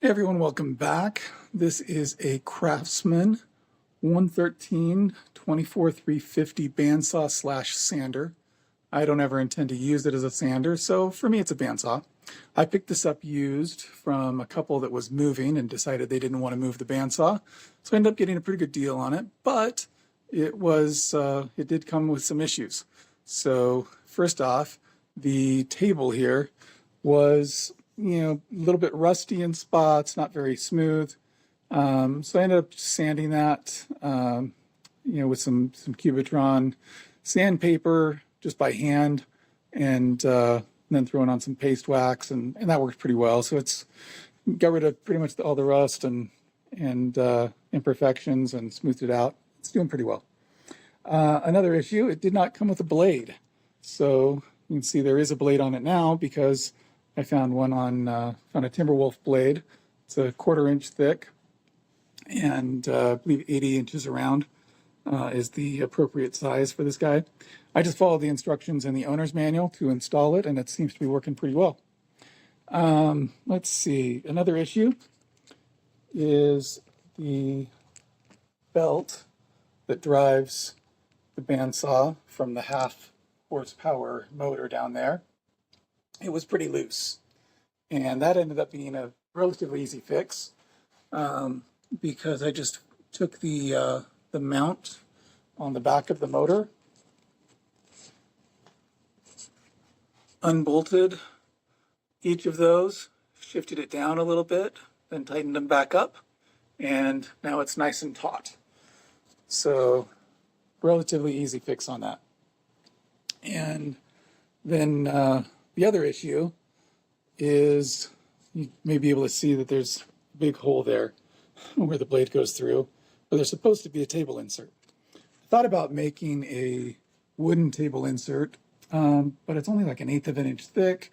Hey everyone, welcome back. This is a Craftsman 113 24-350 bandsaw slash sander. I don't ever intend to use it as a sander, so for me it's a bandsaw. I picked this up used from a couple that was moving and decided they didn't want to move the bandsaw, so I ended up getting a pretty good deal on it, but it did come with some issues. So first off, the table here was a little bit rusty in spots, not very smooth. So I ended up sanding that, with some Cubitron sandpaper just by hand, and then throwing on some paste wax, and that worked pretty well. So it's got rid of pretty much all the rust and imperfections and smoothed it out. It's doing pretty well. Another issue, it did not come with a blade. So you can see there is a blade on it now because I found one found a Timberwolf blade. It's a 1/4 inch thick, and I believe 80 inches around is the appropriate size for this guy. I just followed the instructions in the owner's manual to install it, and it seems to be working pretty well. Let's see, another issue is the belt that drives the bandsaw from the 1/2 horsepower motor down there. It was pretty loose, and that ended up being a relatively easy fix because I just took the mount on the back of the motor, unbolted each of those, shifted it down a little bit, then tightened them back up, and now it's nice and taut. So relatively easy fix on that. And then the other issue is you may be able to see that there's a big hole there where the blade goes through, but there's supposed to be a table insert. I thought about making a wooden table insert, but it's only like 1/8 of an inch thick,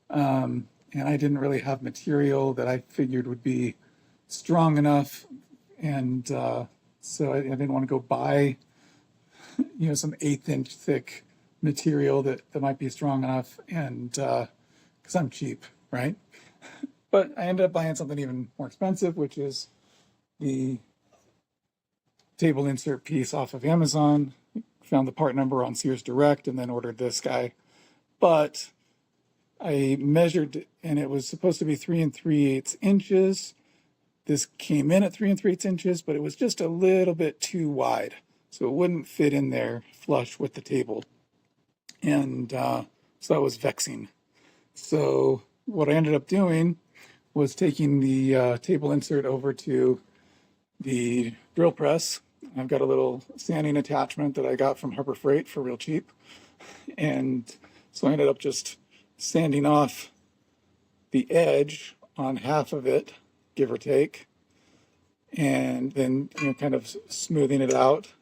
and I didn't really have material that I figured would be strong enough, and so I didn't want to go buy some 1/8 inch thick material that might be strong enough, and because I'm cheap, right? But I ended up buying something even more expensive, which is the table insert piece off of Amazon. Found the part number on Sears Direct and then ordered this guy. But I measured, and it was supposed to be 3 3/8 inches. This came in at 3 3/8 inches, but it was just a little bit too wide, so it wouldn't fit in there flush with the table. And so that was vexing. So what I ended up doing was taking the table insert over to the drill press. I've got a little sanding attachment that I got from Harbor Freight for real cheap. And so I ended up just sanding off the edge on 1/2 of it, give or take, and then kind of smoothing it out.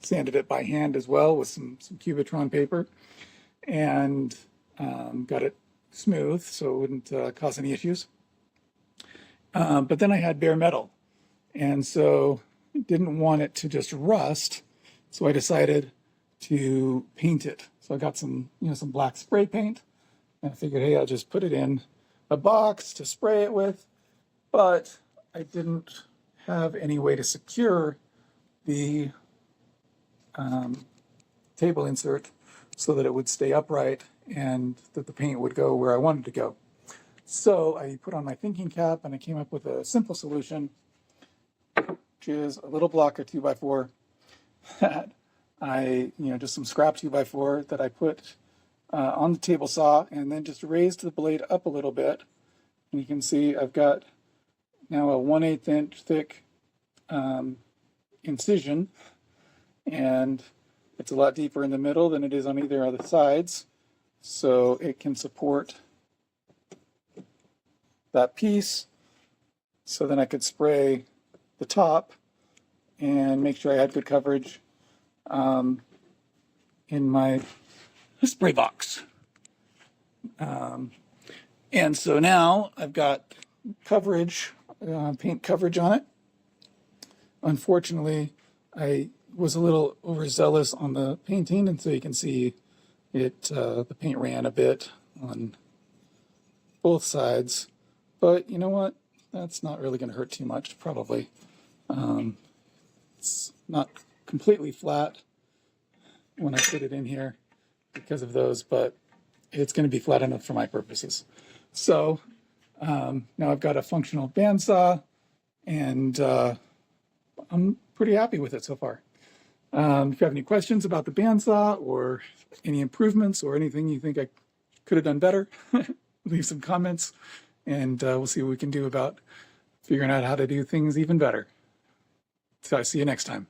Sanded it by hand as well with some Cubitron paper, and got it smooth so it wouldn't cause any issues. But then I had bare metal, and so didn't want it to just rust, so I decided to paint it. So I got some black spray paint, and I figured, hey, I'll just put it in a box to spray it with, but I didn't have any way to secure the table insert so that it would stay upright and that the paint would go where I wanted to go. So I put on my thinking cap and I came up with a simple solution, which is a little block of 2x4 that I, just some scrap 2x4 that I put on the table saw, and then just raised the blade up a little bit. And you can see I've got now a 1/8 inch thick incision, and it's a lot deeper in the middle than it is on either of the sides, so it can support that piece. So then I could spray the top and make sure I had good coverage in my spray box. And so now I've got coverage, paint coverage on it. Unfortunately, I was a little overzealous on the painting, and so you can see it, the paint ran a bit on both sides, but you know what? That's not really going to hurt too much, probably. It's not completely flat when I put it in here because of those, but it's going to be flat enough for my purposes. So now I've got a functional bandsaw, and I'm pretty happy with it so far. If you have any questions about the bandsaw or any improvements or anything you think I could have done better, leave some comments, and we'll see what we can do about figuring out how to do things even better. So I see you next time.